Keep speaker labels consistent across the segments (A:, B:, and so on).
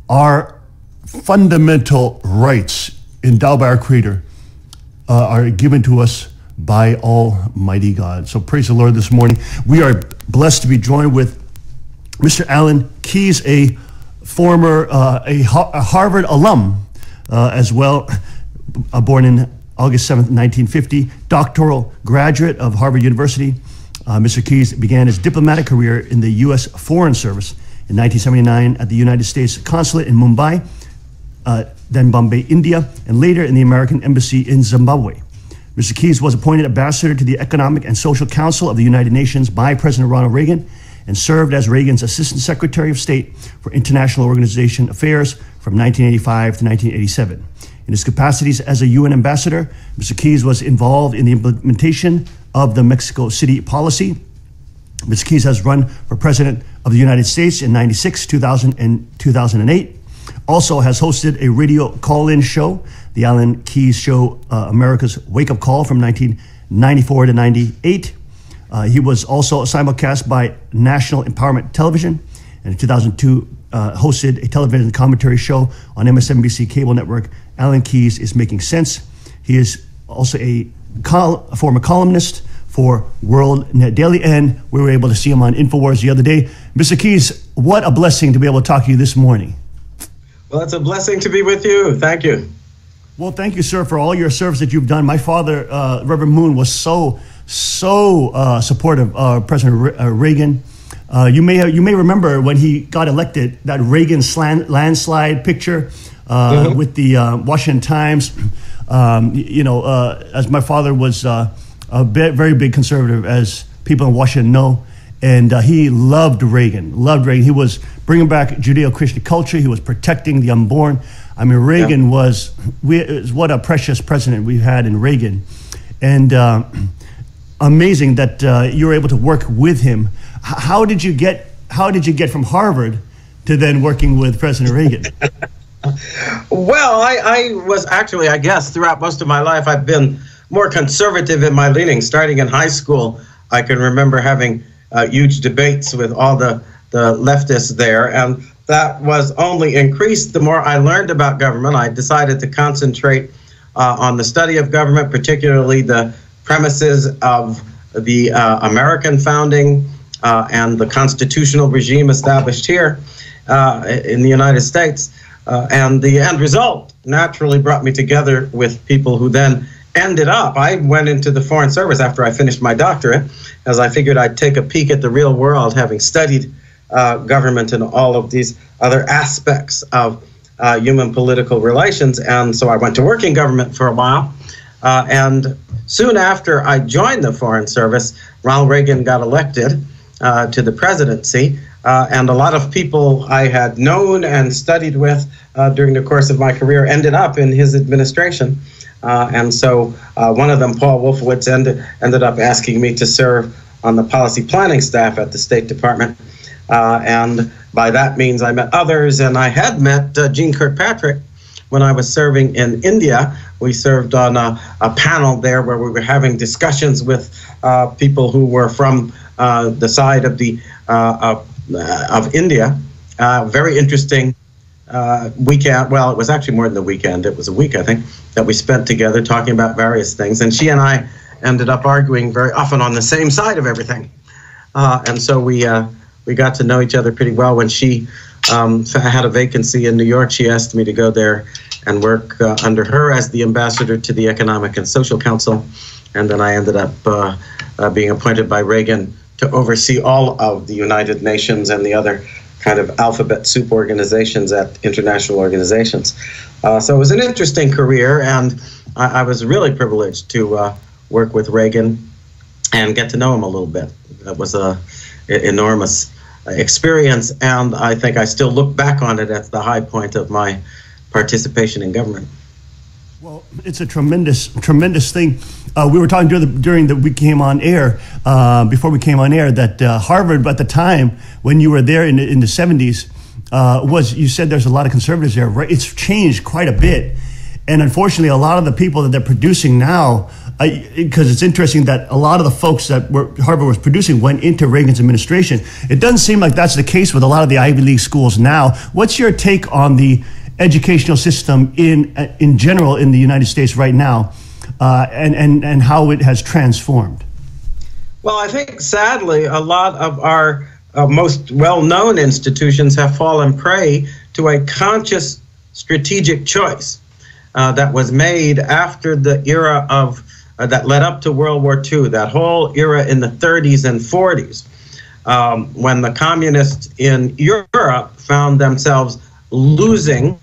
A: our fundamental rights endowed by our Creator are given to us by Almighty God. So praise the Lord this morning. We are blessed to be joined with Mr. Alan Keyes, a former a Harvard alum as well, born in August 7th, 1950, doctoral graduate of Harvard University. Mr. Keyes began his diplomatic career in the U.S. Foreign Service in 1979 at the United States Consulate in Mumbai, then Bombay, India, and later in the American Embassy in Zimbabwe. Mr. Keyes was appointed ambassador to the Economic and Social Council of the United Nations by President Ronald Reagan and served as Reagan's Assistant Secretary of State for International Organization Affairs from 1985 to 1987. In his capacities as a UN ambassador, Mr. Keyes was involved in the implementation of the Mexico City policy. Mr. Keyes has run for President of the United States in 96, 2000, and 2008. Also has hosted a radio call-in show, the Alan Keyes Show, America's Wake-Up Call from 1994 to 98. He was also simulcast by National Empowerment Television, and in 2002 hosted a television commentary show on MSNBC cable network. Alan Keyes is Making Sense. He is also a former columnist for World Net Daily, and we were able to see him on InfoWars the other day. Mr. Keyes, what a blessing to be able to talk to you this morning.
B: Well, it's a blessing to be with you. Thank you.
A: Well, thank you, sir, for all your service that you've done. My father, Reverend Moon, was so supportive of President Reagan. You may remember when he got elected, that Reagan landslide picture with the Washington Times. As my father was a very big conservative, as people in Washington know, and he loved Reagan. He was bringing back Judeo-Christian culture. He was protecting the unborn. I mean, Reagan was what a precious president we had in Reagan, and amazing that you were able to work with him. How did you get from Harvard to then working with President Reagan?
B: Well, I was actually, I guess, throughout most of my life, I've been more conservative in my leanings. Starting in high school, I can remember having huge debates with all the leftists there, and that was only increased the more I learned about government. I decided to concentrate on the study of government, particularly the premises of the American founding and the constitutional regime established here in the United States. And the end result naturally brought me together with people who then ended up, I went into the Foreign Service after I finished my doctorate, as I figured I'd take a peek at the real world, having studied government and all of these other aspects of human political relations. And so I went to work in government for a while. And soon after I joined the Foreign Service, Ronald Reagan got elected to the presidency. And a lot of people I had known and studied with during the course of my career ended up in his administration. And so one of them, Paul Wolfowitz, ended up asking me to serve on the policy planning staff at the State Department. And by that means, I met others. And I had met Jeane Kirkpatrick when I was serving in India. We served on a panel there where we were having discussions with people who were from the side of the of India. Very interesting weekend. Well, it was actually more than a weekend. It was a week, I think, that we spent together talking about various things. And she and I ended up arguing very often on the same side of everything. And so we got to know each other pretty well. When she had a vacancy in New York, she asked me to go there and work under her as the ambassador to the Economic and Social Council. And then I ended up being appointed by Reagan to oversee all of the United Nations and the other kind of alphabet soup organizations at international organizations. So it was an interesting career, and I was really privileged to work with Reagan and get to know him a little bit. It was an enormous experience, and I think I still look back on it as the high point of my participation in government.
A: Well, it's a tremendous thing. We were talking during the we came on air, before we came on air, that Harvard at the time when you were there in the 70s you said there's a lot of conservatives there, right? It's changed quite a bit, and unfortunately, a lot of the people that they're producing now because it's interesting that a lot of the folks that Harvard was producing went into Reagan's administration. It doesn't seem like that's the case with a lot of the Ivy League schools now. What's your take on the educational system in general in the United States right now, and how it has transformed?
B: Well, I think sadly a lot of our most well-known institutions have fallen prey to a conscious strategic choice that was made after the era of that led up to World War II, that whole era in the 30s and 40s, when the communists in Europe found themselves losing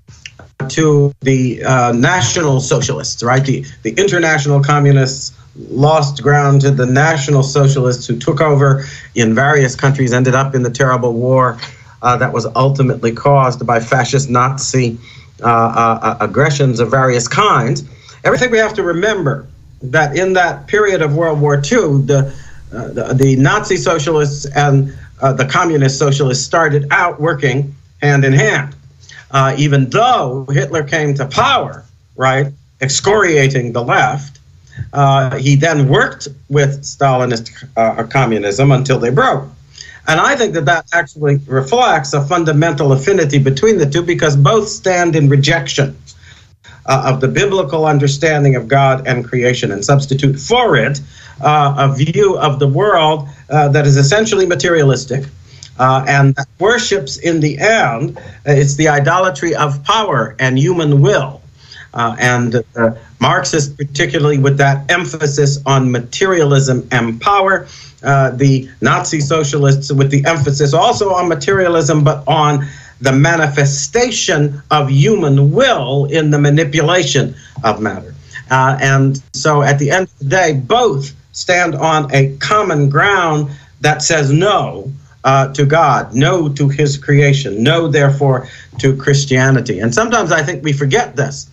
B: to the National Socialists, right? The international communists lost ground to the National Socialists, who took over in various countries, ended up in the terrible war that was ultimately caused by fascist Nazi aggressions of various kinds. Everything we have to remember that in that period of World War II, the Nazi socialists and the communist socialists started out working hand in hand. Even though Hitler came to power, right, excoriating the left, he then worked with Stalinist communism until they broke. And I think that actually reflects a fundamental affinity between the two, because both stand in rejection of the biblical understanding of God and creation, and substitute for it a view of the world that is essentially materialistic, and that worships in the end, it's the idolatry of power and human will. And Marxists, particularly with that emphasis on materialism and power, the Nazi socialists with the emphasis also on materialism, but on the manifestation of human will in the manipulation of matter. And so at the end of the day, both stand on a common ground that says no to God, no to his creation, no, therefore, to Christianity. And sometimes I think we forget this.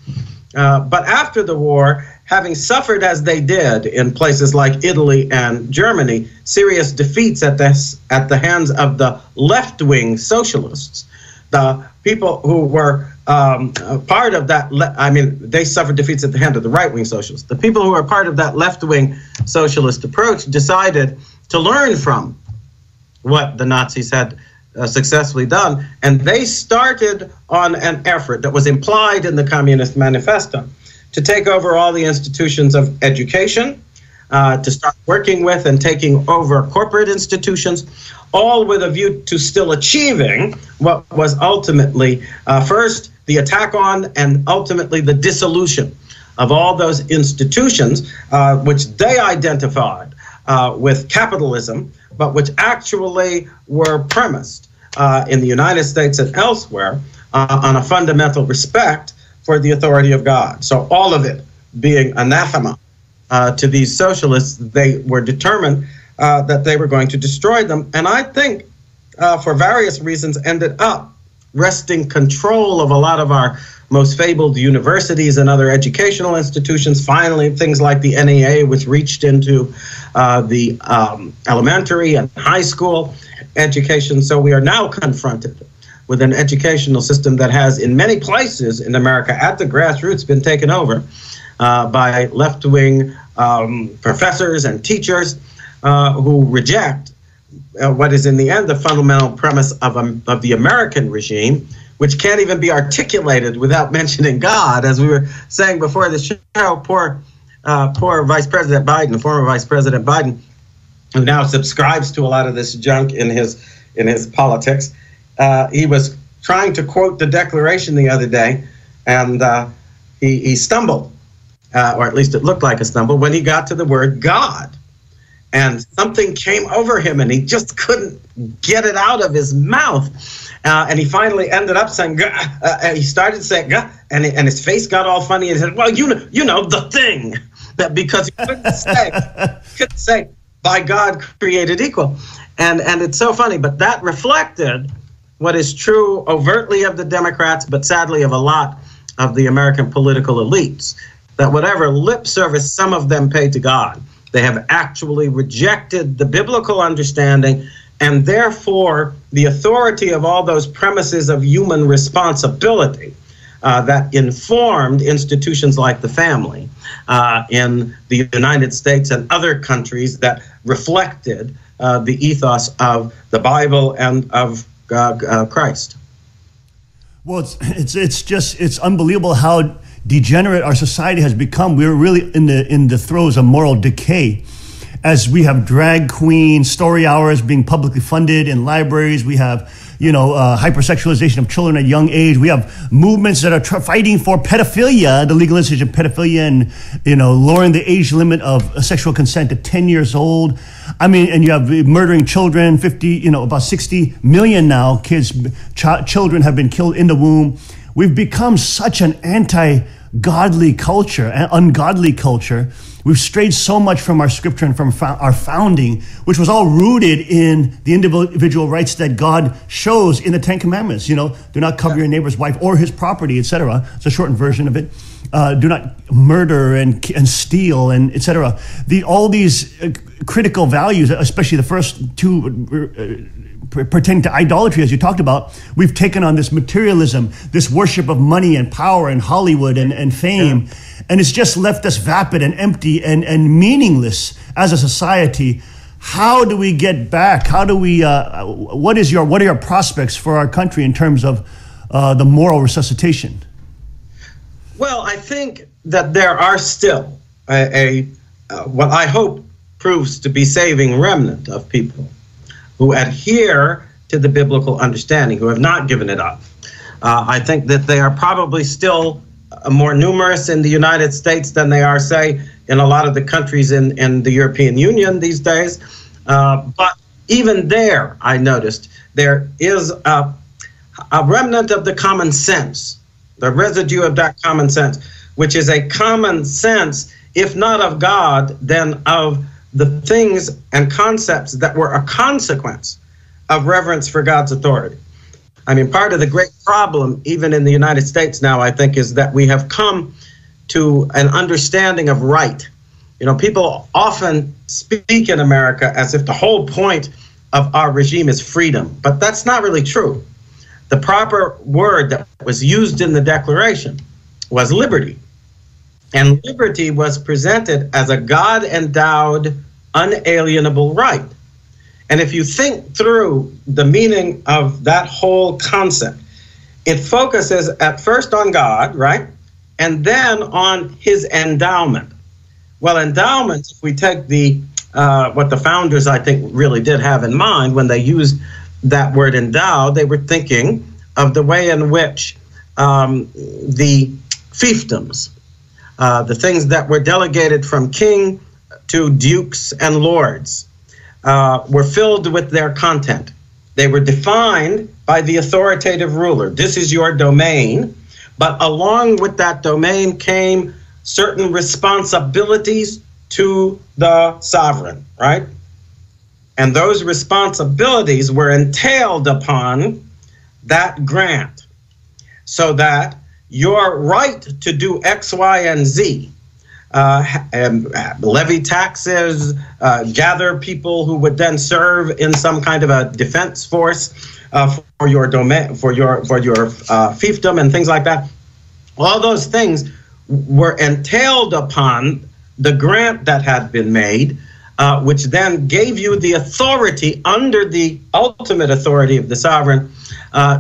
B: But after the war, having suffered as they did in places like Italy and Germany, serious defeats at the hands of the left-wing socialists, the people who were part of that, they suffered defeats at the hand of the right-wing socialists. The people who were part of that left-wing socialist approach decided to learn from what the Nazis had successfully done, and they started on an effort that was implied in the Communist Manifesto to take over all the institutions of education, to start working with and taking over corporate institutions, all with a view to still achieving what was ultimately, first, the attack on and ultimately the dissolution of all those institutions, which they identified with capitalism, but which actually were premised in the United States and elsewhere on a fundamental respect for the authority of God. So all of it being anathema to these socialists, they were determined that they were going to destroy them. And I think for various reasons ended up wresting control of a lot of our most fabled universities and other educational institutions. Finally, things like the NEA, which reached into the elementary and high school education. So we are now confronted with an educational system that has, in many places in America, at the grassroots, been taken over by left-wing professors and teachers who reject what is in the end the fundamental premise of the American regime, which can't even be articulated without mentioning God. As we were saying before the show, poor Vice President Biden, former Vice President Biden, who now subscribes to a lot of this junk in his politics. He was trying to quote the Declaration the other day, and he stumbled, or at least it looked like a stumble, when he got to the word God. And something came over him, and he just couldn't get it out of his mouth. And he finally ended up saying, he started saying, and his face got all funny, and he said, well, you know, the thing. That because he couldn't say, by God created equal. And it's so funny, but that reflected what is true overtly of the Democrats, but sadly of a lot of the American political elites, that whatever lip service some of them pay to God, they have actually rejected the biblical understanding, and therefore the authority of all those premises of human responsibility that informed institutions like the family in the United States and other countries that reflected the ethos of the Bible and of Christ.
A: Well, it's unbelievable how degenerate our society has become. We're really in the throes of moral decay, as we have drag queen story hours being publicly funded in libraries. We have, hypersexualization of children at a young age. We have movements that are fighting for pedophilia, the legalization of pedophilia, and lowering the age limit of sexual consent to 10 years old. I mean, and you have murdering children. About 60 million now children have been killed in the womb. We've become such an anti-godly culture, an ungodly culture. We've strayed so much from our scripture and from our founding, which was all rooted in the individual rights that God shows in the Ten Commandments. Do not covet your neighbor's wife or his property, etc. It's a shortened version of it. Do not murder and steal, and etc. All these critical values, especially the first two pertaining to idolatry, as you talked about, we've taken on this materialism, this worship of money and power and Hollywood and fame. Yeah. And it's just left us vapid and empty and meaningless as a society. How do we get back? How do we, what are your prospects for our country in terms of the moral resuscitation?
B: Well, I think that there are still what I hope proves to be saving remnant of people who adhere to the biblical understanding, who have not given it up. I think that they are probably still more numerous in the United States than they are, say, in a lot of the countries in the European Union these days. But even there, I noticed, there is a remnant of the common sense, the residue of that common sense, which is a common sense, if not of God, then of the things and concepts that were a consequence of reverence for God's authority. I mean, part of the great problem, even in the United States now, I think, is that we have come to an understanding of right. People often speak in America as if the whole point of our regime is freedom, but that's not really true. The proper word that was used in the Declaration was liberty. And liberty was presented as a God-endowed, unalienable right. And if you think through the meaning of that whole concept, it focuses at first on God, right? And then on his endowment. Well, endowment, if we take what the founders, I think, really did have in mind when they used that word endow, they were thinking of the way in which the fiefdoms, the things that were delegated from king to dukes and lords, were filled with their content. They were defined by the authoritative ruler. This is your domain, but along with that domain came certain responsibilities to the sovereign, right? And those responsibilities were entailed upon that grant, so that your right to do X, Y, and Z, levy taxes, gather people who would then serve in some kind of a defense force for your domain, for your fiefdom and things like that. All those things were entailed upon the grant that had been made, which then gave you the authority under the ultimate authority of the sovereign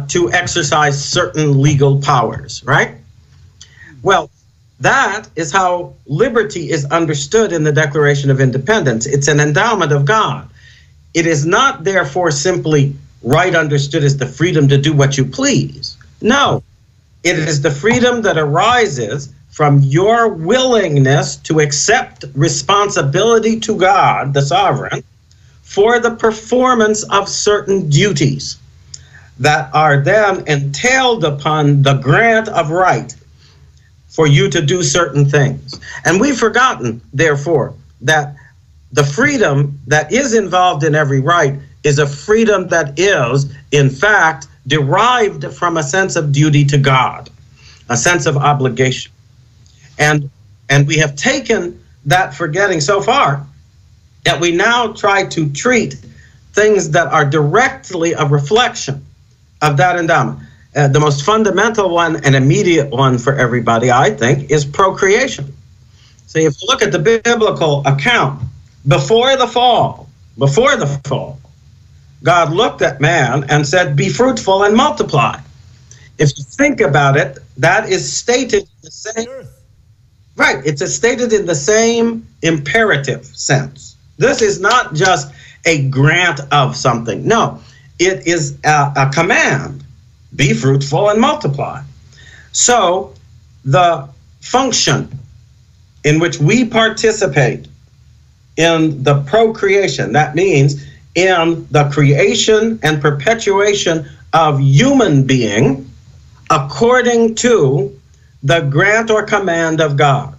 B: to exercise certain legal powers, right? Well, that is how liberty is understood in the Declaration of Independence. It's an endowment of God. It is not, therefore, simply right understood as the freedom to do what you please. No, it is the freedom that arises from your willingness to accept responsibility to God, the sovereign, for the performance of certain duties that are then entailed upon the grant of right for you to do certain things. And we've forgotten, therefore, that the freedom that is involved in every right is a freedom that is, in fact, derived from a sense of duty to God, a sense of obligation. And we have taken that forgetting so far that we now try to treat things that are directly a reflection of that endowment. the most fundamental one and immediate one for everybody, I think, is procreation. See, if you look at the biblical account, before the fall, God looked at man and said, be fruitful and multiply. If you think about it, that is stated in the same, right, it's stated in the same imperative sense. This is not just a grant of something. No, it is a command. Be fruitful and multiply. So the function in which we participate in the procreation, that means in the creation and perpetuation of human being according to the grant or command of God.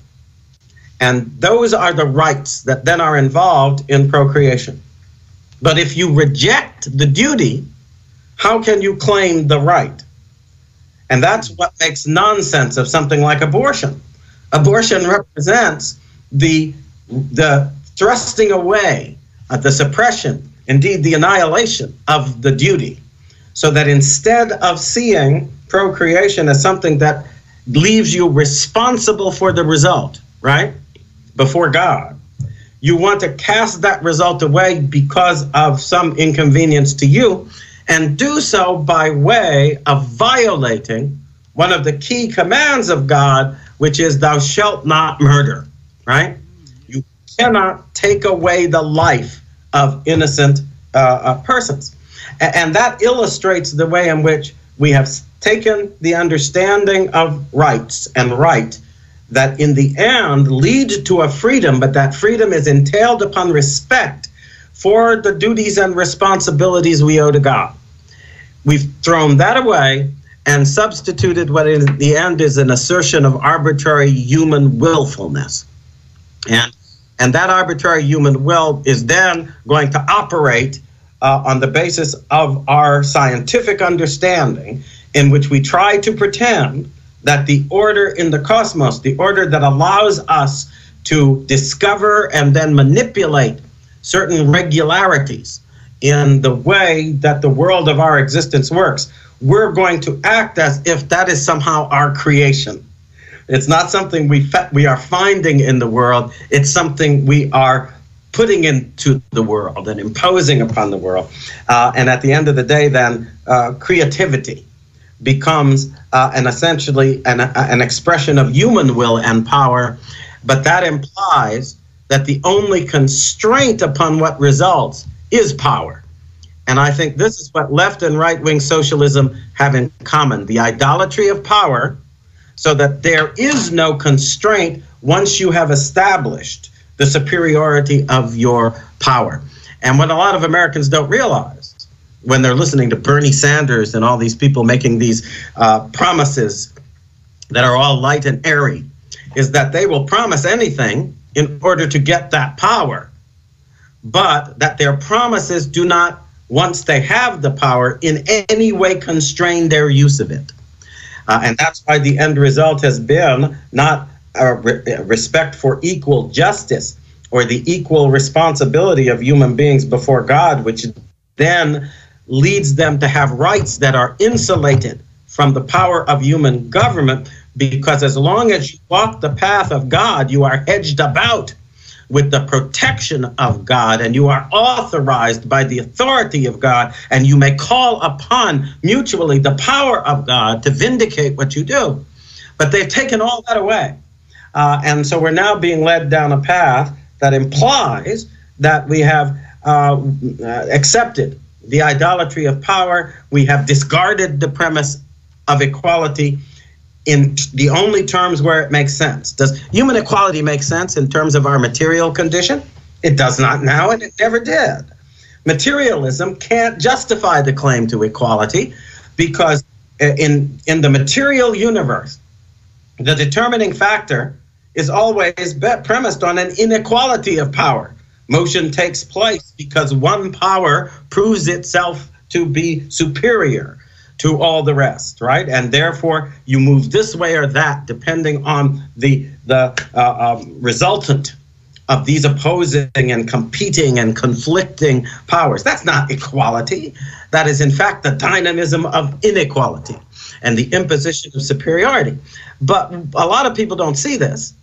B: And those are the rights that then are involved in procreation. But if you reject the duty, how can you claim the right? And that's what makes nonsense of something like abortion. Abortion represents the thrusting away, the suppression, indeed the annihilation of the duty. So that instead of seeing procreation as something that leaves you responsible for the result, right, before God, you want to cast that result away because of some inconvenience to you, and do so by way of violating one of the key commands of God, which is thou shalt not murder, right? You cannot take away the life of innocent persons. And that illustrates the way in which we have taken the understanding of rights and right that in the end lead to a freedom, but that freedom is entailed upon respect for the duties and responsibilities we owe to God. We've thrown that away and substituted what in the end is an assertion of arbitrary human willfulness. And that arbitrary human will is then going to operate on the basis of our scientific understanding, in which we try to pretend that the order in the cosmos, the order that allows us to discover and then manipulate certain regularities in the way that the world of our existence works, we're going to act as if that is somehow our creation. It's not something we are finding in the world. It's something we are putting into the world and imposing upon the world. And at the end of the day, then, creativity becomes essentially an expression of human will and power. But that implies that the only constraint upon what results is power. And I think this is what left and right-wing socialism have in common, the idolatry of power, so that there is no constraint once you have established the superiority of your power. And what a lot of Americans don't realize when they're listening to Bernie Sanders and all these people making these promises that are all light and airy is that they will promise anything in order to get that power, but that their promises do not, once they have the power, in any way constrain their use of it. And that's why the end result has been not respect for equal justice or the equal responsibility of human beings before God, which then leads them to have rights that are insulated from the power of human government, because as long as you walk the path of God, you are hedged about with the protection of God, and you are authorized by the authority of God, and you may call upon mutually the power of God to vindicate what you do. But they've taken all that away. And so we're now being led down a path that implies that we have accepted the idolatry of power. We have discarded the premise of equality in the only terms where it makes sense. Does human equality make sense in terms of our material condition? It does not now, and it never did. Materialism can't justify the claim to equality because in the material universe, the determining factor is always premised on an inequality of power. Motion takes place because one power proves itself to be superior to all the rest, right? And therefore, you move this way or that, depending on the resultant of these opposing and competing and conflicting powers. That's not equality. That is, in fact, the dynamism of inequality and the imposition of superiority. But a lot of people don't see this.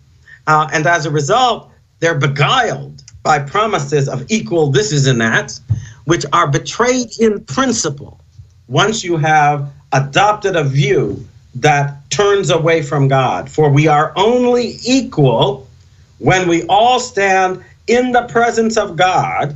B: And as a result, they're beguiled by promises of equal thises and thats, which are betrayed in principle once you have adopted a view that turns away from God. For we are only equal when we all stand in the presence of God,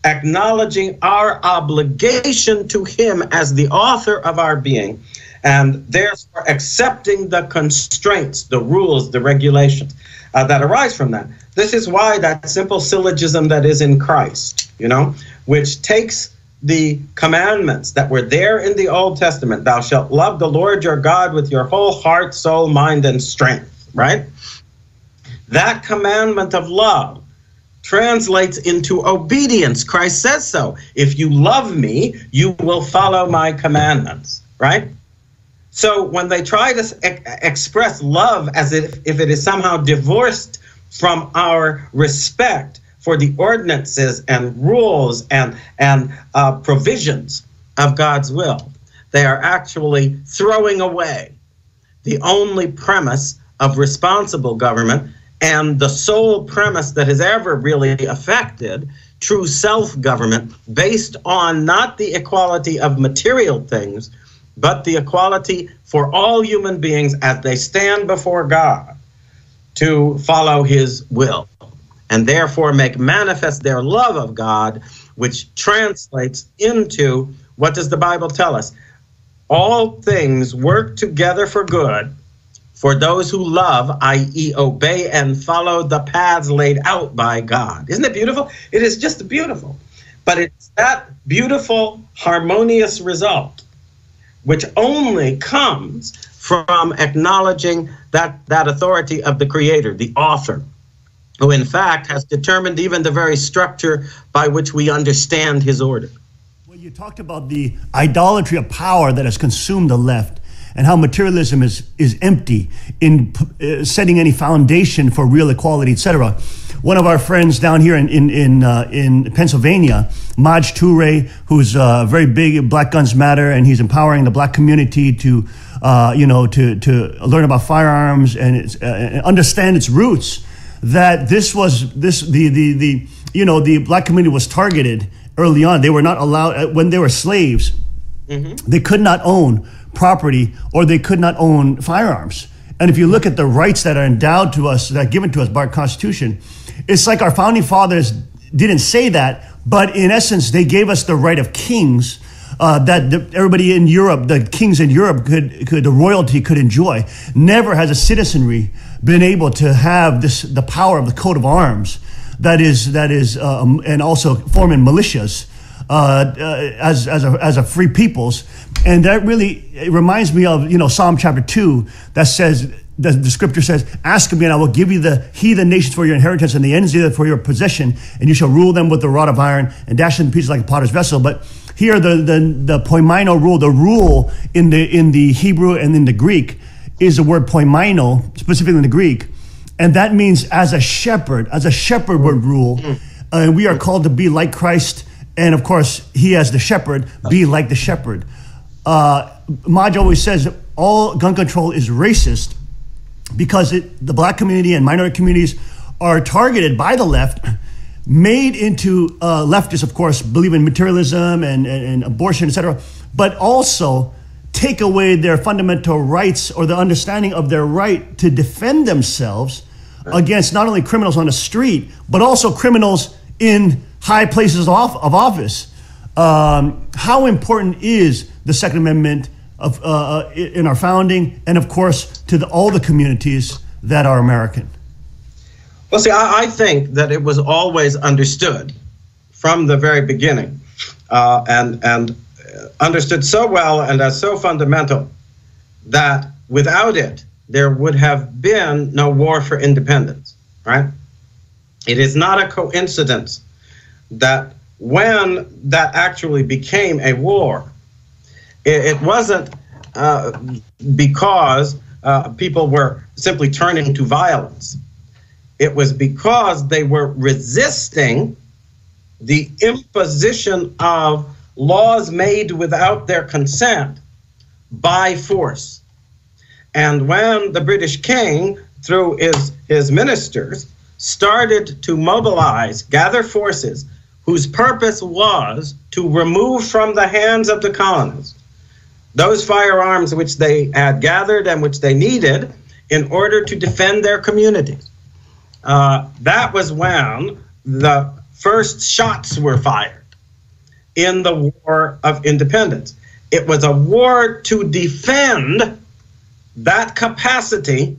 B: acknowledging our obligation to him as the author of our being, and therefore accepting the constraints, the rules, the regulations that arise from that. This is why that simple syllogism that is in Christ, which takes the commandments that were there in the Old Testament, thou shalt love the Lord your God with your whole heart, soul, mind, and strength, right? That commandment of love translates into obedience. Christ says so. If you love me, you will follow my commandments, right? So when they try to express love as if it is somehow divorced from our respect for the ordinances and rules and provisions of God's will, they are actually throwing away the only premise of responsible government and the sole premise that has ever really affected true self-government, based on not the equality of material things, but the equality for all human beings as they stand before God to follow his will, and therefore make manifest their love of God, which translates into, what does the Bible tell us? All things work together for good for those who love, i.e. obey and follow the paths laid out by God. Isn't it beautiful? It is just beautiful. But it's that beautiful, harmonious result which only comes from acknowledging that authority of the Creator, the author, who in fact has determined even the very structure by which we understand his order.
A: Well, you talked about the idolatry of power that has consumed the left, and how materialism is empty in setting any foundation for real equality, etc. One of our friends down here in Pennsylvania, Maj Toure, who's very big at Black Guns Matter, and he's empowering the black community to learn about firearms and understand its roots. That the black community was targeted early on. They were not allowed, when they were slaves, they could not own property or they could not own firearms. And if you look at the rights that are endowed to us, that are given to us by our Constitution, it's like our founding fathers didn't say that, but in essence, they gave us the right of kings that everybody in Europe, the kings in Europe the royalty could enjoy. Never has a citizenry been able to have the power of the coat of arms that is and also forming militias as a free peoples. And that really, it reminds me of, Psalm chapter 2 that says, the scripture says, ask of me and I will give you the heathen nations for your inheritance and the ends of the earth for your possession, and you shall rule them with the rod of iron and dash them in pieces like a potter's vessel. But here the poimaino rule, the rule in the Hebrew and in the Greek is the word poimaino, specifically in the Greek. And that means as a shepherd would rule. And we are called to be like Christ. And of course, he as the shepherd, be like the shepherd. Maj always says all gun control is racist because the black community and minority communities are targeted by the left, made into leftists, of course, believe in materialism and abortion, etc., but also take away their fundamental rights or the understanding of their right to defend themselves against not only criminals on the street, but also criminals in high places of office. How important is the Second Amendment in our founding, and of course to all the communities that are American?
B: Well, see, I think that it was always understood from the very beginning, and understood so well and as so fundamental that without it, there would have been no war for independence, right? It is not a coincidence that when that actually became a war, it wasn't because people were simply turning to violence. It was because they were resisting the imposition of laws made without their consent by force. And when the British king, through his ministers, started to mobilize, gather forces whose purpose was to remove from the hands of the colonists those firearms which they had gathered and which they needed in order to defend their communities, that was when the first shots were fired in the War of Independence. It was a war to defend that capacity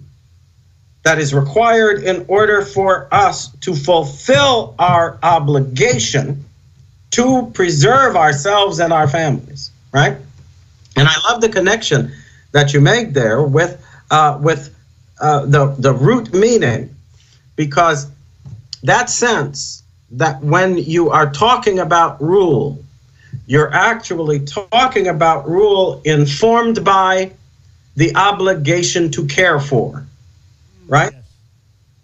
B: that is required in order for us to fulfill our obligation to preserve ourselves and our families, right? And I love the connection that you made there with the root meaning, because that sense that when you are talking about rule, you're actually talking about rule informed by the obligation to care for, right?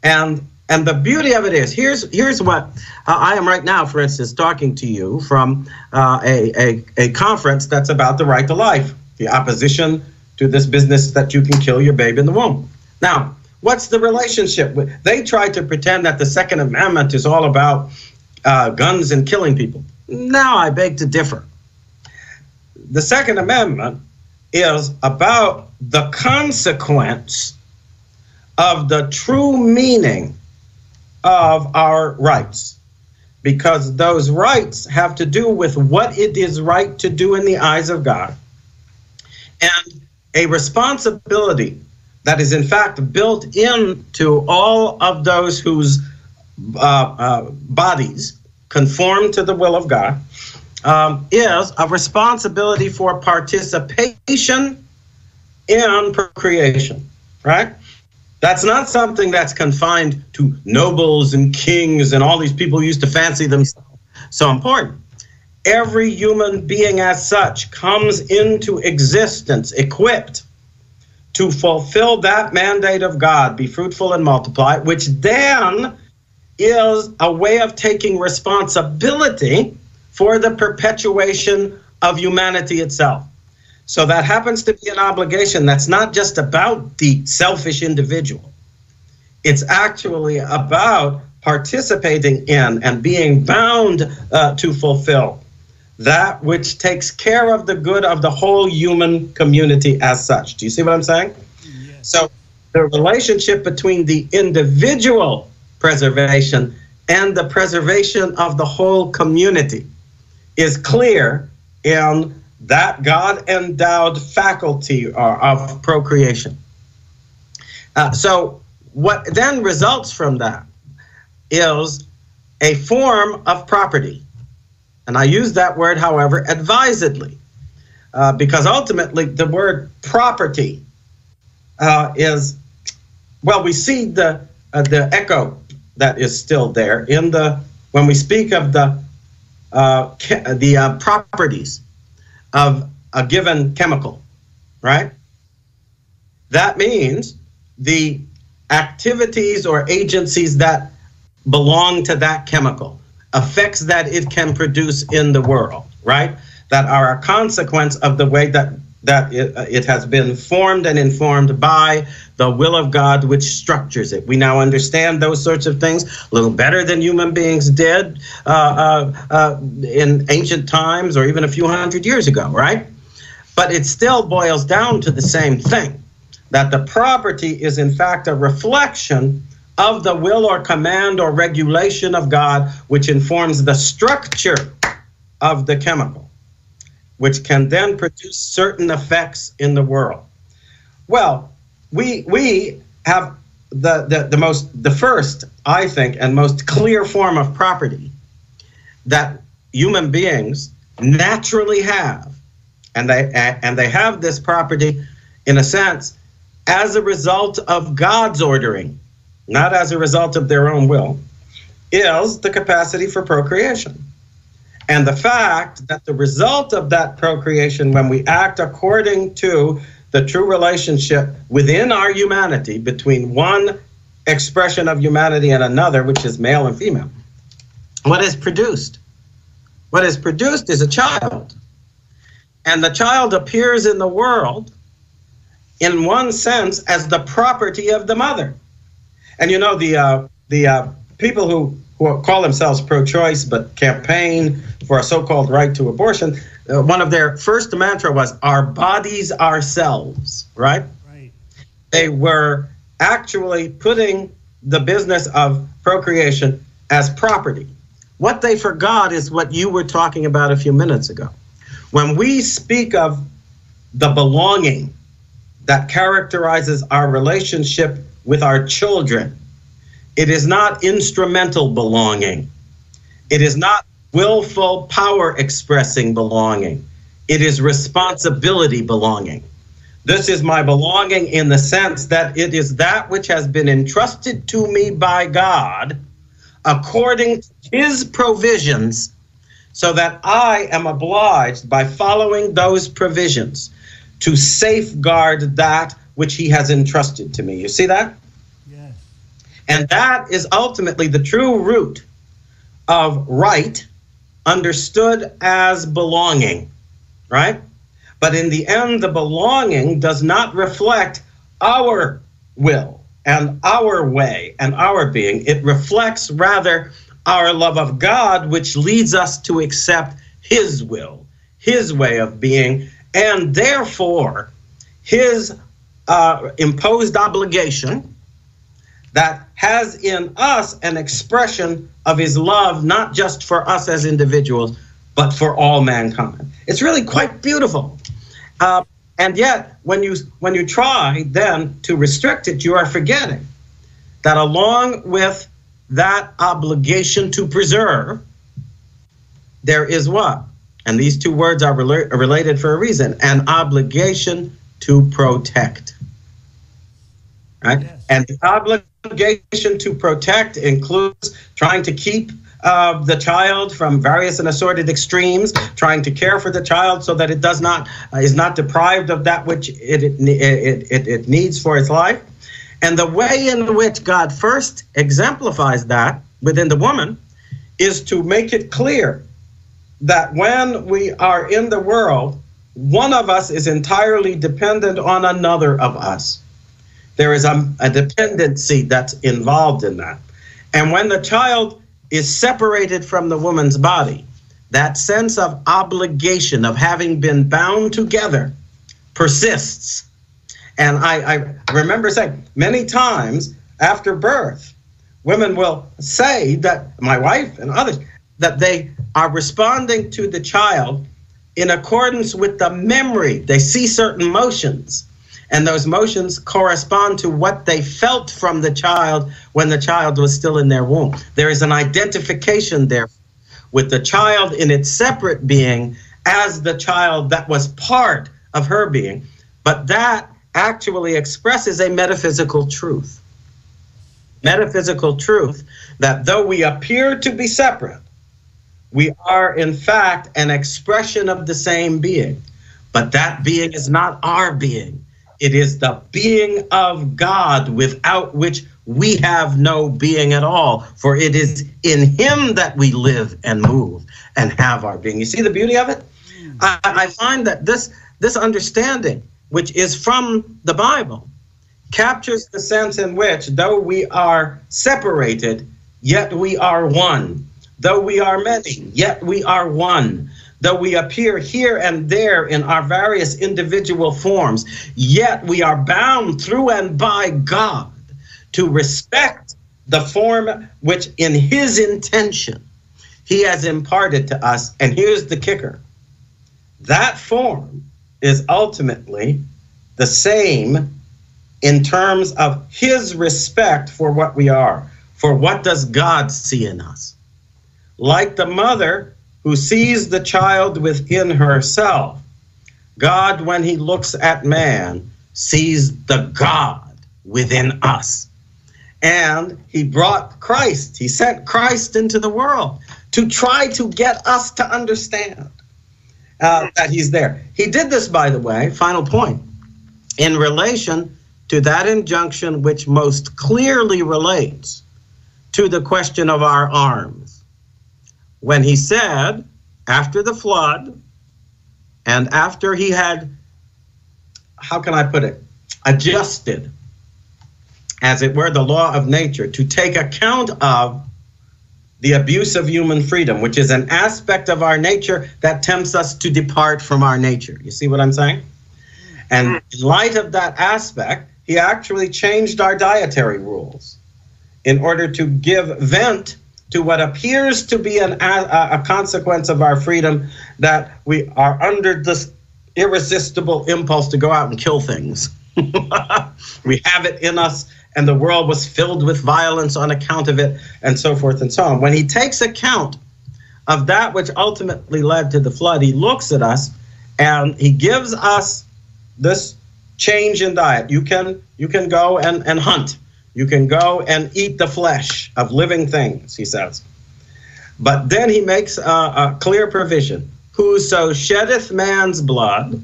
B: Yes. And the beauty of it is, here's what I am right now, for instance, talking to you from a conference that's about the right to life, the opposition to this business that you can kill your baby in the womb. Now, what's the relationship? They try to pretend that the Second Amendment is all about guns and killing people. Now, I beg to differ. The Second Amendment is about the consequence of the true meaning of our rights, because those rights have to do with what it is right to do in the eyes of God, and a responsibility that is in fact built into all of those whose bodies conform to the will of God, is a responsibility for participation in procreation, right? That's not something that's confined to nobles and kings and all these people who used to fancy themselves so important. Every human being as such comes into existence equipped to fulfill that mandate of God, be fruitful and multiply, which then is a way of taking responsibility for the perpetuation of humanity itself. So that happens to be an obligation that's not just about the selfish individual. It's actually about participating in and being bound to fulfill that which takes care of the good of the whole human community as such. Do you see what I'm saying? Yes. So the relationship between the individual preservation and the preservation of the whole community is clear in that God-endowed faculty of procreation. So what then results from that is a form of property. And I use that word, however, advisedly, because ultimately the word property is, well, we see the echo that is still there in when we speak of the properties of a given chemical, right? That means the activities or agencies that belong to that chemical, effects that it can produce in the world, right? That are a consequence of the way that it has been formed and informed by the will of God, which structures it. We now understand those sorts of things a little better than human beings did in ancient times or even a few hundred years ago, right? But it still boils down to the same thing, that the property is in fact a reflection of the will or command or regulation of God, which informs the structure of the chemical, which can then produce certain effects in the world. Well, we have the first, I think, and most clear form of property that human beings naturally have, and they have this property in a sense as a result of God's ordering, not as a result of their own will, is the capacity for procreation. And the fact that the result of that procreation, when we act according to the true relationship within our humanity between one expression of humanity and another, which is male and female. What is produced? What is produced is a child. And the child appears in the world, in one sense, as the property of the mother. And you know, the people who call themselves pro-choice but campaign for a so-called right to abortion, one of their first mantra was, our bodies ourselves, right?
A: Right.
B: They were actually putting the business of procreation as property. What they forgot is what you were talking about a few minutes ago. When we speak of the belonging that characterizes our relationship with our children, it is not instrumental belonging. It is not willful power expressing belonging. It is responsibility belonging. This is my belonging in the sense that it is that which has been entrusted to me by God according to his provisions, so that I am obliged by following those provisions to safeguard that which he has entrusted to me. You see that?
A: Yes.
B: And that is ultimately the true root of right, understood as belonging, right? But in the end, the belonging does not reflect our will and our way and our being. It reflects rather our love of God, which leads us to accept his will, his way of being, and therefore his imposed obligation that has in us an expression of his love, not just for us as individuals, but for all mankind. It's really quite beautiful. And yet, when you try then to restrict it, you are forgetting that along with that obligation to preserve, there is what? And these two words are related for a reason: an obligation to protect. Right? Yes. And the obligation to protect includes trying to keep the child from various and assorted extremes, trying to care for the child so that it does not is not deprived of that which it needs for its life. And the way in which God first exemplifies that within the woman is to make it clear that when we are in the world, one of us is entirely dependent on another of us. There is a dependency that's involved in that. And when the child is separated from the woman's body, that sense of obligation, of having been bound together, persists. And I remember saying many times after birth, women will say that, my wife and others, that they are responding to the child in accordance with the memory. They see certain motions, and those motions correspond to what they felt from the child when the child was still in their womb. There is an identification there with the child in its separate being as the child that was part of her being. But that actually expresses a metaphysical truth. Metaphysical truth that though we appear to be separate, we are in fact an expression of the same being. But that being is not our being. It is the being of God, without which we have no being at all. For it is in him that we live and move and have our being. You see the beauty of it? I find that this understanding, which is from the Bible, captures the sense in which, though we are separated, yet we are one. Though we are many, yet we are one. Though we appear here and there in our various individual forms, yet we are bound through and by God to respect the form which in his intention he has imparted to us. And here's the kicker. That form is ultimately the same in terms of his respect for what we are. For what does God see in us? Like the mother who sees the child within herself, God, when he looks at man, sees the God within us. And he brought Christ. He sent Christ into the world to try to get us to understand that he's there. He did this, by the way, final point, in relation to that injunction which most clearly relates to the question of our arms. When he said, after the flood, and after he had, how can I put it, adjusted, as it were, the law of nature to take account of the abuse of human freedom, which is an aspect of our nature that tempts us to depart from our nature. You see what I'm saying? And in light of that aspect, he actually changed our dietary rules in order to give vent to what appears to be a consequence of our freedom, that we are under this irresistible impulse to go out and kill things. We have it in us, and the world was filled with violence on account of it, and so forth and so on. When he takes account of that which ultimately led to the flood, he looks at us and he gives us this change in diet. You can go and hunt. You can go and eat the flesh of living things, he says. But then he makes a clear provision. Whoso sheddeth man's blood,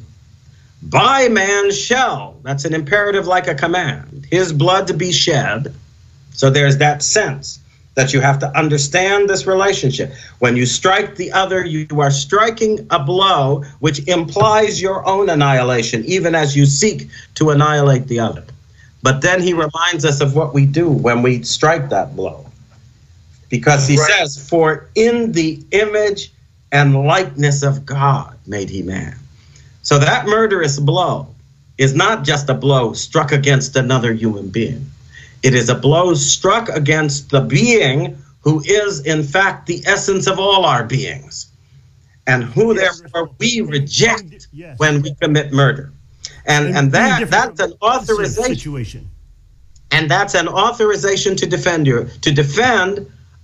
B: by man shall. That's an imperative like a command. His blood to be shed. So there's that sense that you have to understand this relationship. When you strike the other, you are striking a blow which implies your own annihilation, even as you seek to annihilate the other. But then he reminds us of what we do when we strike that blow. Because he says, for in the image and likeness of God made he man. So that murderous blow is not just a blow struck against another human being. It is a blow struck against the being who is, in fact, the essence of all our beings, and who, therefore, we reject when we commit murder. And that's an authorization. And that's an authorization to defend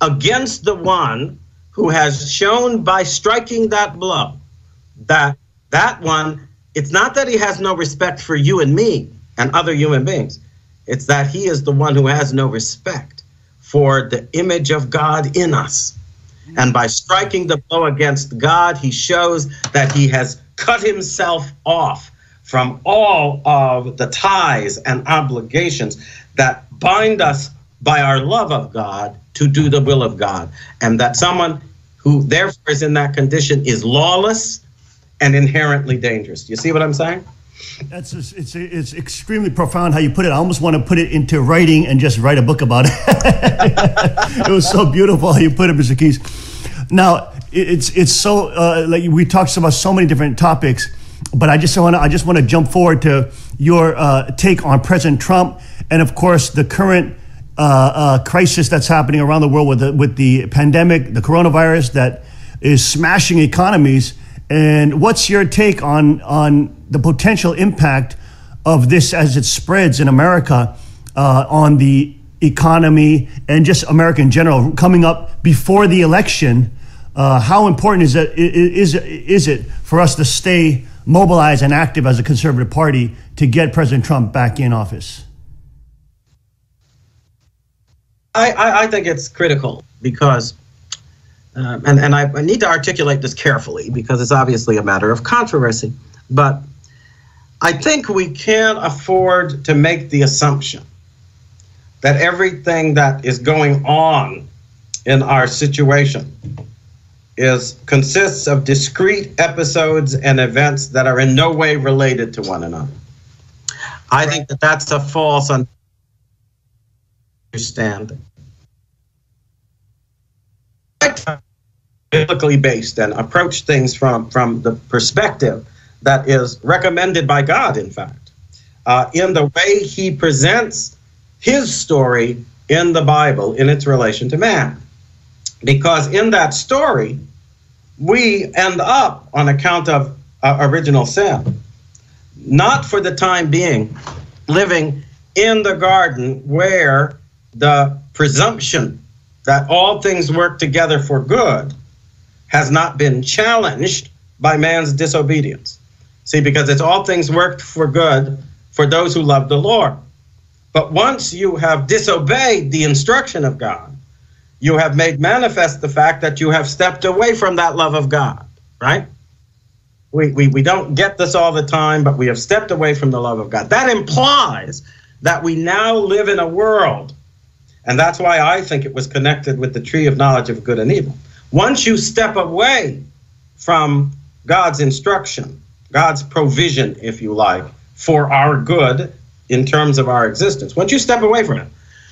B: against the one who has shown by striking that blow that one, it's not that he has no respect for you and me and other human beings. It's that he is the one who has no respect for the image of God in us. And by striking the blow against God, he shows that he has cut himself off from all of the ties and obligations that bind us by our love of God to do the will of God. And that someone who therefore is in that condition is lawless and inherently dangerous. You see what I'm saying?
A: It's extremely profound how you put it. I almost want to put it into writing and just write a book about it. It was so beautiful how you put it, Mr. Keys. Now, it's so like we talked about so many different topics, but I just want to jump forward to your take on President Trump and, of course, the current crisis that's happening around the world with the pandemic, the coronavirus that is smashing economies. And what's your take on the potential impact of this as it spreads in America on the economy and just America in general coming up before the election? How important is it for us to stay mobilized and active as a conservative party to get President Trump back in office?
B: I think it's critical because and I need to articulate this carefully because it's obviously a matter of controversy. But I think we can't afford to make the assumption that everything that is going on in our situation consists of discrete episodes and events that are in no way related to one another. I think that that's a false understanding. Biblically based and approach things from the perspective that is recommended by God, in fact, in the way he presents his story in the Bible in its relation to man. Because in that story, we end up, on account of original sin, not for the time being, living in the garden where the presumption that all things work together for good has not been challenged by man's disobedience. See, because it's all things work for good for those who love the Lord. But once you have disobeyed the instruction of God, you have made manifest the fact that you have stepped away from that love of God, right? We don't get this all the time, but we have stepped away from the love of God. That implies that we now live in a world, and that's why I think it was connected with the tree of knowledge of good and evil. Once you step away from God's instruction, God's provision, if you like, for our good in terms of our existence, once you step away from it,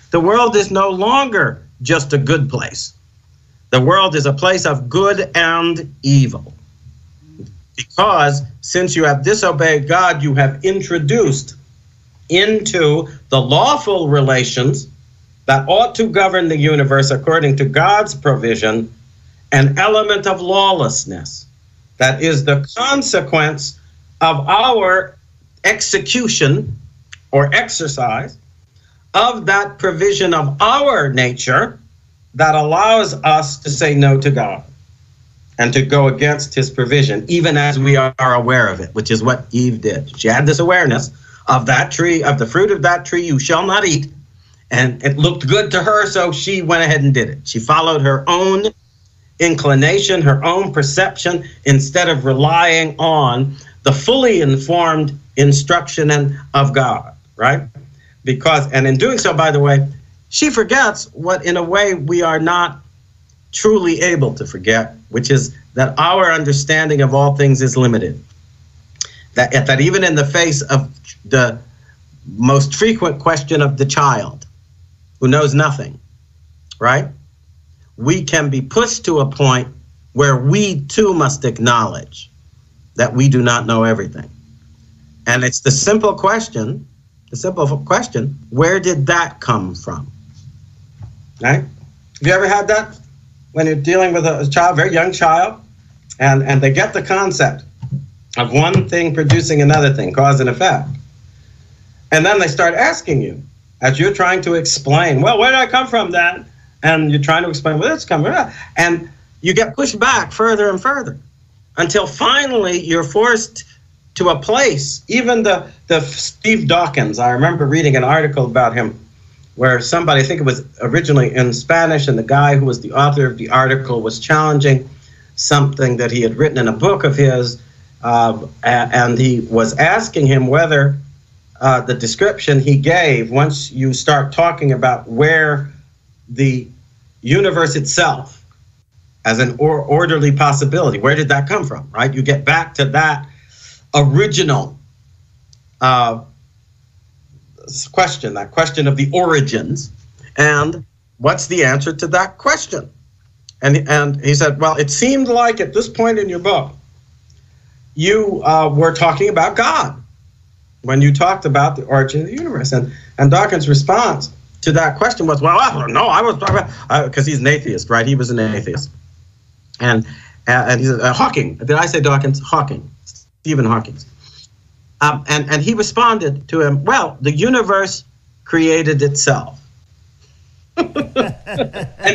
B: the world is no longer just a good place. The world is a place of good and evil. Because since you have disobeyed God, you have introduced into the lawful relations that ought to govern the universe according to God's provision an element of lawlessness that is the consequence of our execution or exercise of that provision of our nature that allows us to say no to God and to go against his provision, even as we are aware of it, which is what Eve did. She had this awareness of that tree, of the fruit of that tree you shall not eat, and it looked good to her, so she went ahead and did it. She followed her own inclination, her own perception, instead of relying on the fully informed instruction of God, right? Because, and in doing so, by the way, she forgets what, in a way, we are not truly able to forget, which is that our understanding of all things is limited. That even in the face of the most frequent question of the child who knows nothing, right? We can be pushed to a point where we too must acknowledge that we do not know everything. And it's the simple question, where did that come from? Right? Have you ever had that? When you're dealing with a child, very young child, and they get the concept of one thing producing another thing, cause and effect. And then they start asking you, as you're trying to explain, well, where did I come from, Dad? And you're trying to explain, well, it's coming from. And you get pushed back further and further until finally you're forced to a place. Even the Steve Dawkins, I remember reading an article about him where somebody, I think it was originally in Spanish, and the guy who was the author of the article was challenging something that he had written in a book of his, and he was asking him whether the description he gave, once you start talking about where the universe itself as an orderly possibility, where did that come from, right? You get back to that original question, that question of the origins, and what's the answer to that question? And he said, well, it seemed like at this point in your book, you were talking about God when you talked about the origin of the universe. And Dawkins' response to that question was, well, no, I was talking about, because he's an atheist, right? He was an atheist. And he said, Hawking, did I say Dawkins? Hawking, Stephen Hawking. And he responded to him, well, the universe created itself. and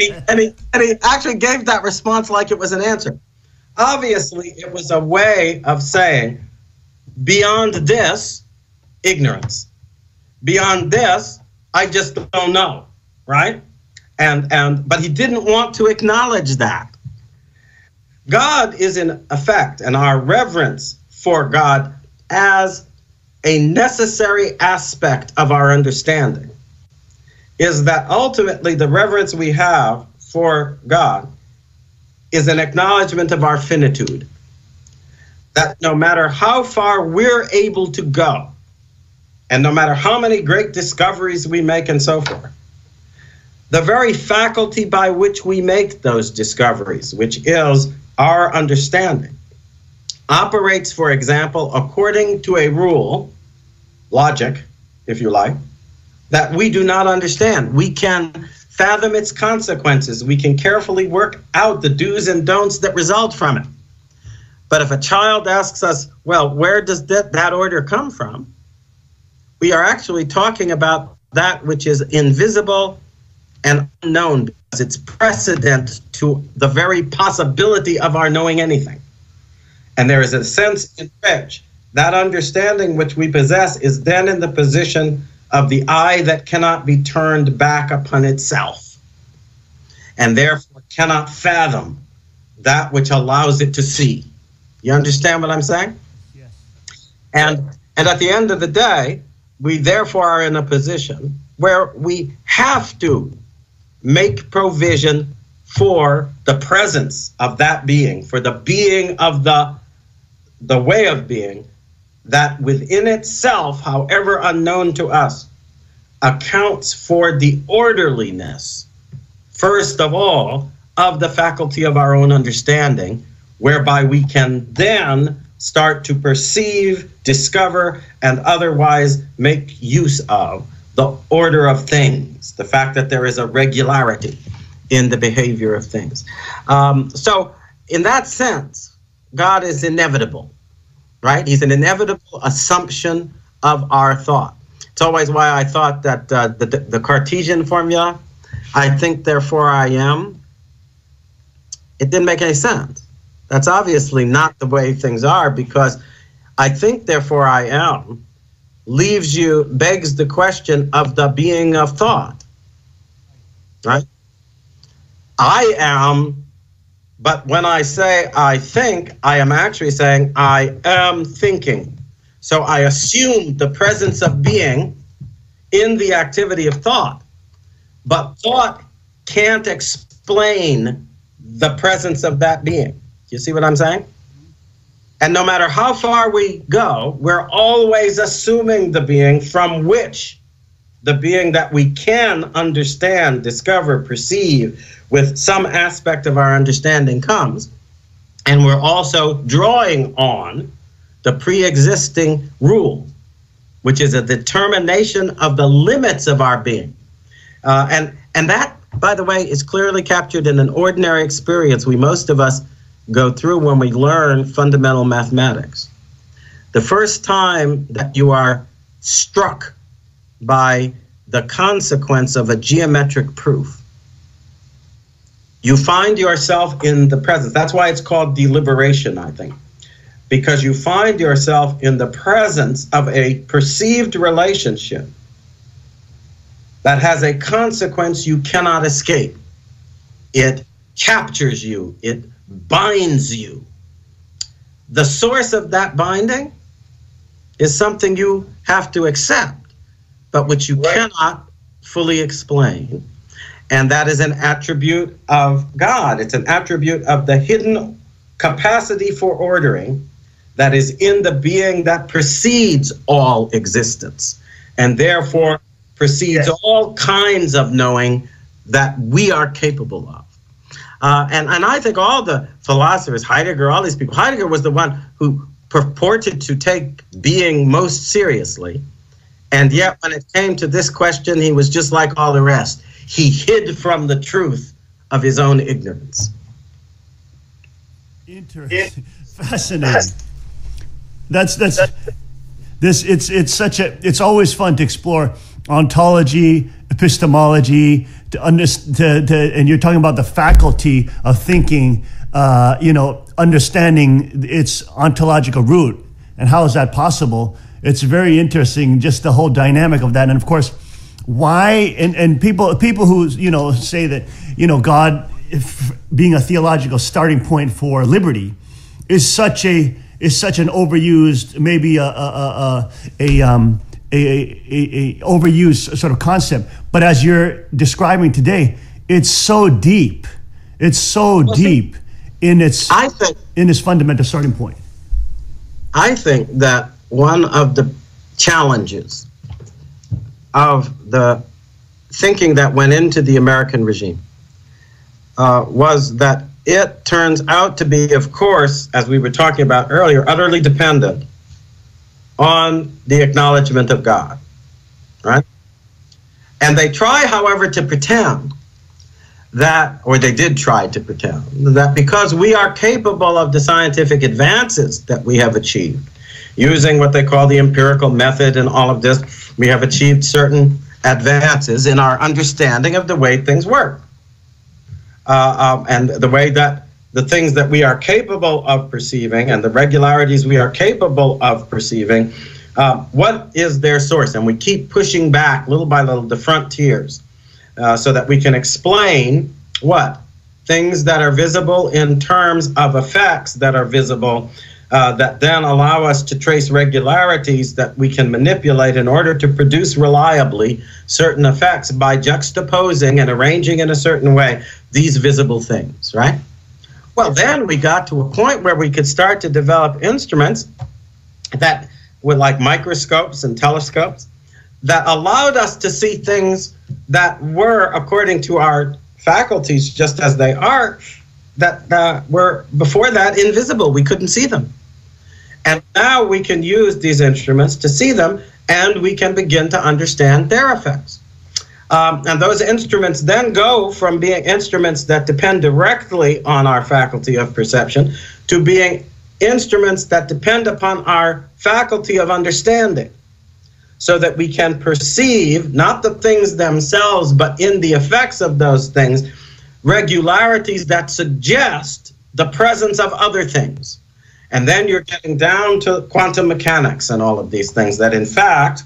B: he actually gave that response like it was an answer. Obviously, it was a way of saying, beyond this, ignorance. Beyond this, I just don't know, right? But he didn't want to acknowledge that. God is in effect, and our reverence for God as a necessary aspect of our understanding is that ultimately the reverence we have for God is an acknowledgement of our finitude. That no matter how far we're able to go, and no matter how many great discoveries we make and so forth, the very faculty by which we make those discoveries, which is our understanding, operates, for example, according to a rule, logic, if you like, that we do not understand. We can fathom its consequences. We can carefully work out the do's and don'ts that result from it. But if a child asks us, well, where does that order come from? We are actually talking about that which is invisible and unknown, because it's precedent to the very possibility of our knowing anything. And there is a sense in which that understanding which we possess is then in the position of the eye that cannot be turned back upon itself, and therefore cannot fathom that which allows it to see. You understand what I'm saying? Yes. And at the end of the day, we therefore are in a position where we have to make provision for the presence of that being, for the being of the way of being that within itself, however unknown to us, accounts for the orderliness, first of all, of the faculty of our own understanding, whereby we can then start to perceive, discover, and otherwise make use of the order of things, the fact that there is a regularity in the behavior of things. So in that sense, God is inevitable, right? He's an inevitable assumption of our thought. It's always why I thought that the Cartesian formula, I think, therefore I am, it didn't make any sense. That's obviously not the way things are, because I think, therefore I am, begs the question of the being of thought, right? I am, but when I say I think, I am actually saying I am thinking. So I assume the presence of being in the activity of thought, but thought can't explain the presence of that being. You see what I'm saying? And no matter how far we go, we're always assuming the being from which the being that we can understand, discover, perceive with some aspect of our understanding comes. And we're also drawing on the pre-existing rule, which is a determination of the limits of our being. And that, by the way, is clearly captured in an ordinary experience most of us go through when we learn fundamental mathematics. The first time that you are struck by the consequence of a geometric proof, you find yourself in the presence. That's why it's called deliberation, I think, because you find yourself in the presence of a perceived relationship that has a consequence you cannot escape. It captures you. It binds you. The source of that binding is something you have to accept, but which you cannot fully explain. And that is an attribute of God. It's an attribute of the hidden capacity for ordering that is in the being that precedes all existence, and therefore precedes all kinds of knowing that we are capable of. And I think all the philosophers, Heidegger, all these people, Heidegger was the one who purported to take being most seriously. And yet when it came to this question, he was just like all the rest. He hid from the truth of his own ignorance.
A: Interesting. Fascinating. It's always fun to explore ontology, epistemology, and you're talking about the faculty of thinking, understanding its ontological root, and how is that possible? It's very interesting, just the whole dynamic of that, and of course, why and people who say that God, being a theological starting point for liberty, is such an overused, maybe a overused sort of concept. But as you're describing today, it's so deep. It's so deep in its fundamental starting point.
B: I think that one of the challenges of the thinking that went into the American regime was that it turns out to be, of course, as we were talking about earlier, utterly dependent on the acknowledgement of God, right? And they try, however, to pretend that, or they did try to pretend, that because we are capable of the scientific advances that we have achieved, using what they call the empirical method and all of this, we have achieved certain advances in our understanding of the way things work. And the way that the things that we are capable of perceiving and the regularities we are capable of perceiving, what is their source? And we keep pushing back little by little the frontiers so that we can explain what? Things that are visible in terms of effects that are visible that then allow us to trace regularities that we can manipulate in order to produce reliably certain effects by juxtaposing and arranging in a certain way these visible things, right? Well, then we got to a point where we could start to develop instruments that were like microscopes and telescopes that allowed us to see things that were, according to our faculties, just as they are, that were before that invisible. We couldn't see them. And now we can use these instruments to see them, and we can begin to understand their effects. And those instruments then go from being instruments that depend directly on our faculty of perception to being instruments that depend upon our faculty of understanding, so that we can perceive, not the things themselves, but in the effects of those things, regularities that suggest the presence of other things. And then you're getting down to quantum mechanics and all of these things that, in fact,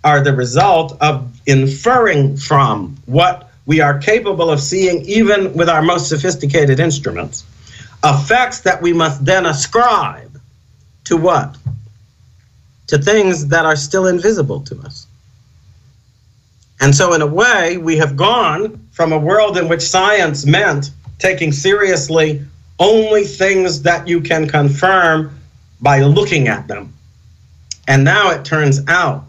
B: are the result of inferring from what we are capable of seeing even with our most sophisticated instruments, effects that we must then ascribe to what? To things that are still invisible to us. And so in a way, we have gone from a world in which science meant taking seriously only things that you can confirm by looking at them. And now it turns out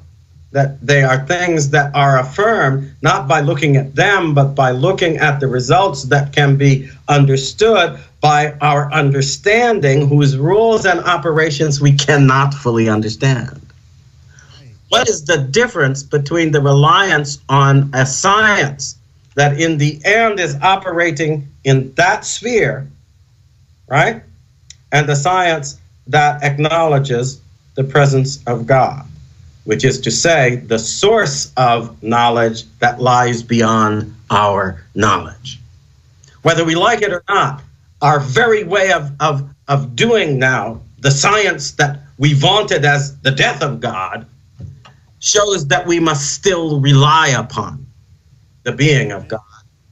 B: that they are things that are affirmed not by looking at them, but by looking at the results that can be understood by our understanding, whose rules and operations we cannot fully understand. What is the difference between the reliance on a science that in the end is operating in that sphere, right, and the science that acknowledges the presence of God, which is to say, the source of knowledge that lies beyond our knowledge? Whether we like it or not, our very way of doing now, the science that we vaunted as the death of God, shows that we must still rely upon the being of God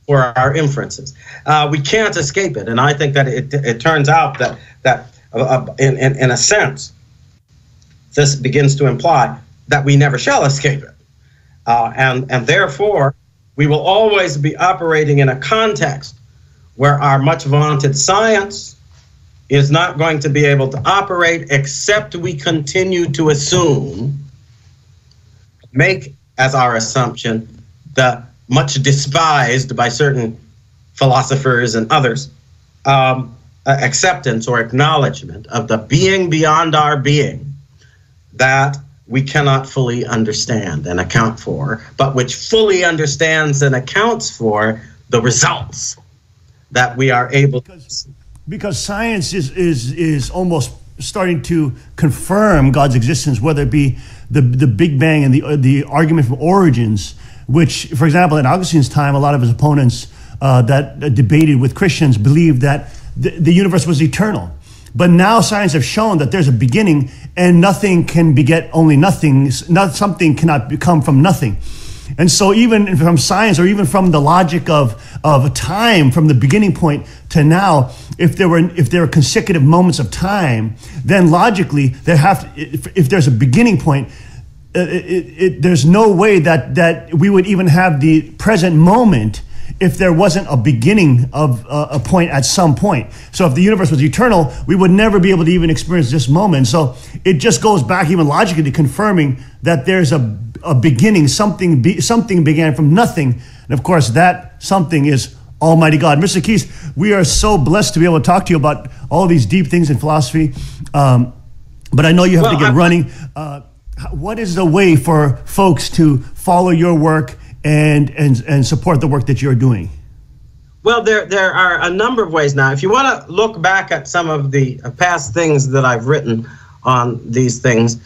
B: for our inferences. We can't escape it, and I think that it turns out that in a sense, this begins to imply that we never shall escape it. And therefore, we will always be operating in a context where our much vaunted science is not going to be able to operate except we continue to assume, make as our assumption, the much despised by certain philosophers and others, acceptance or acknowledgement of the being beyond our being that we cannot fully understand and account for, but which fully understands and accounts for the results that we are able to see.
A: Because science is almost starting to confirm God's existence, whether it be the Big Bang and the argument from origins, which, for example, in Augustine's time, a lot of his opponents that debated with Christians believed that the universe was eternal. But now science have shown that there's a beginning, and nothing can beget only nothing. Something cannot come from nothing. And so even from science, or even from the logic of time, from the beginning point to now, if there were consecutive moments of time, then logically if there's a beginning point, there's no way that we would even have the present moment if there wasn't a beginning of a point at some point. So if the universe was eternal, we would never be able to even experience this moment. So it just goes back even logically to confirming that there's a beginning, something began from nothing. And of course, that something is Almighty God. Mr. Keys, we are so blessed to be able to talk to you about all these deep things in philosophy. But I know you have to get running. What is the way for folks to follow your work and support the work that you're doing?
B: Well, there are a number of ways now. If you want to look back at some of the past things that I've written on these things,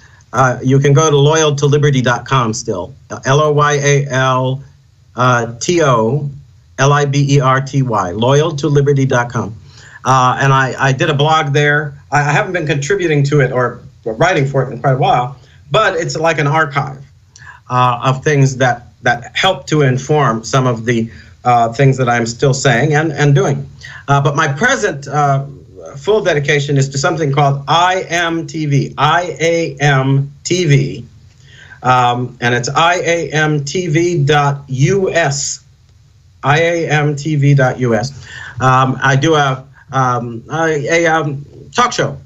B: you can go to loyaltoliberty.com still. LOYALTOLIBERTY, loyaltoliberty.com. And I did a blog there. I haven't been contributing to it or writing for it in quite a while, but it's like an archive of things that help to inform some of the things that I'm still saying and doing. But my present full dedication is to something called IAMTV, IAMTV, and it's IAMTV.us, IAMTV.us. I do a talk show,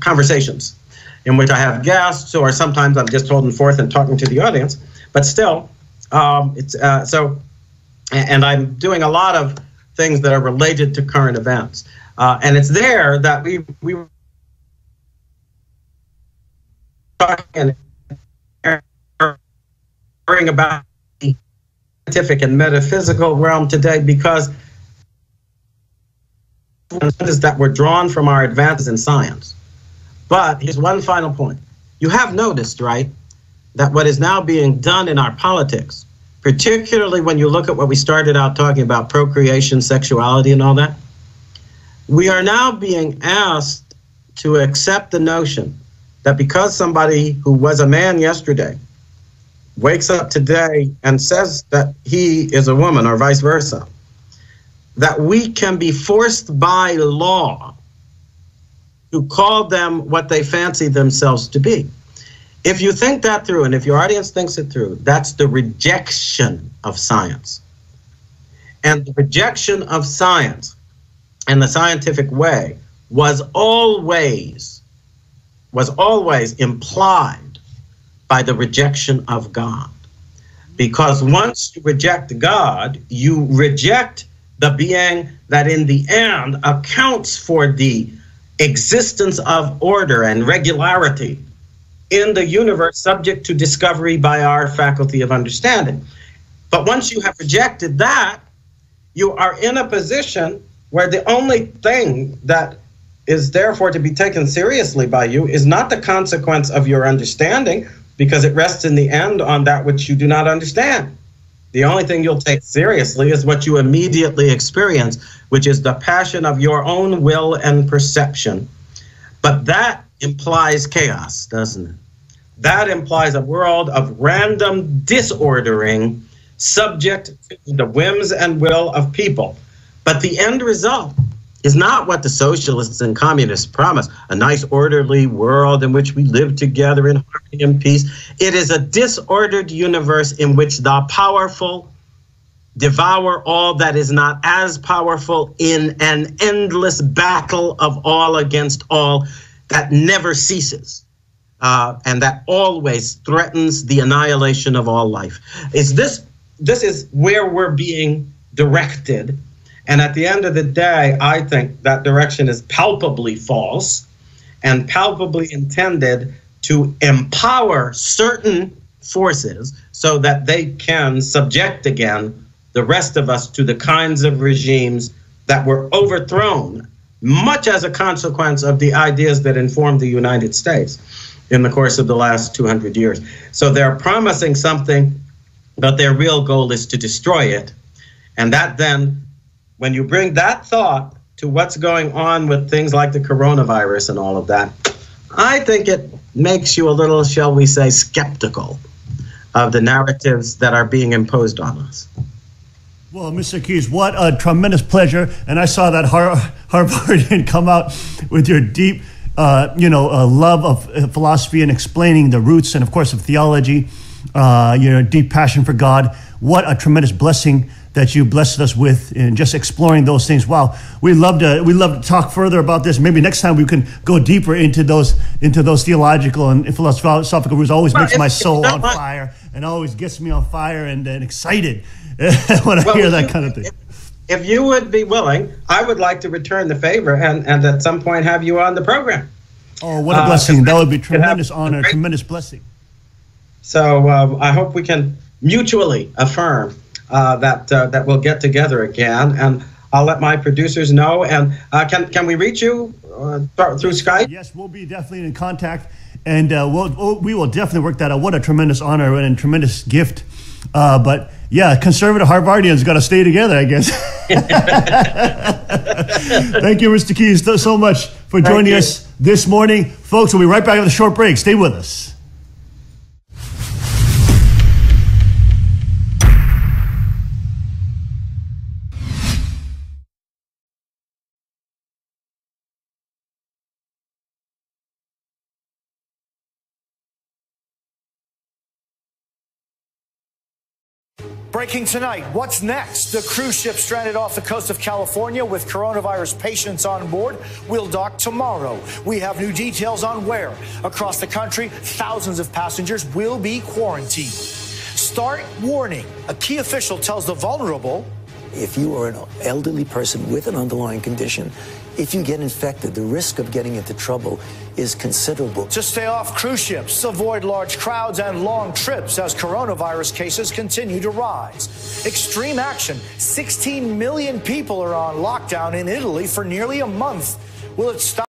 B: conversations, in which I have guests, or sometimes I'm just holding forth and talking to the audience. But still, and I'm doing a lot of things that are related to current events. And it's there that we talking about the scientific and metaphysical realm today, because is that we're drawn from our advances in science. But here's one final point. You have noticed, right, that what is now being done in our politics, particularly when you look at what we started out talking about, procreation, sexuality, and all that, we are now being asked to accept the notion that because somebody who was a man yesterday wakes up today and says that he is a woman, or vice versa, that we can be forced by law to call them what they fancy themselves to be. If you think that through, and if your audience thinks it through, that's the rejection of science. And the rejection of science and the scientific way was always implied by the rejection of God. Because once you reject God, you reject the being that in the end accounts for the existence of order and regularity in the universe, subject to discovery by our faculty of understanding. But once you have rejected that, you are in a position where the only thing that is therefore to be taken seriously by you is not the consequence of your understanding, because it rests in the end on that which you do not understand. The only thing you'll take seriously is what you immediately experience, which is the passion of your own will and perception. But that implies chaos, doesn't it? That implies a world of random disordering, subject to the whims and will of people. But the end result is not what the socialists and communists promise, a nice orderly world in which we live together in harmony and peace. It is a disordered universe in which the powerful devour all that is not as powerful, in an endless battle of all against all that never ceases, and that always threatens the annihilation of all life. This is where we're being directed. And at the end of the day, I think that direction is palpably false and palpably intended to empower certain forces so that they can subject again the rest of us to the kinds of regimes that were overthrown, much as a consequence of the ideas that informed the United States in the course of the last 200 years. So they're promising something, but their real goal is to destroy it. And that then, when you bring that thought to what's going on with things like the coronavirus and all of that, I think it makes you a little, shall we say, skeptical of the narratives that are being imposed on us.
A: Well, Mr. Keyes, what a tremendous pleasure. And I saw that Harvardian come out with your deep, love of philosophy and explaining the roots and, of course, of theology, your deep passion for God. What a tremendous blessing that you blessed us with in just exploring those things. Wow, we love to talk further about this. Maybe next time we can go deeper into those theological and philosophical roots. Always makes my soul on fire and always gets me on fire and excited when I hear that kind of thing.
B: If you would be willing, I would like to return the favor and at some point have you on the program.
A: Oh, what a blessing! That would be tremendous honor, tremendous blessing.
B: So I hope we can mutually affirm that we'll get together again, and I'll let my producers know. And can we reach you through Skype?
A: Yes, we'll be definitely in contact, and we will definitely work that out. What a tremendous honor and a tremendous gift. But yeah, conservative Harvardians got to stay together, I guess. Thank you, Mr. Keyes, so much for joining us this morning. Folks, we'll be right back with a short break. Stay with us.
C: Breaking tonight, what's next? The cruise ship stranded off the coast of California with coronavirus patients on board will dock tomorrow. We have new details on where. Across the country, thousands of passengers will be quarantined. Start warning. A key official tells the vulnerable,
D: if you are an elderly person with an underlying condition, if you get infected, the risk of getting into trouble is considerable.
C: To stay off cruise ships, avoid large crowds and long trips as coronavirus cases continue to rise. Extreme action. 16 million people are on lockdown in Italy for nearly a month. Will it stop?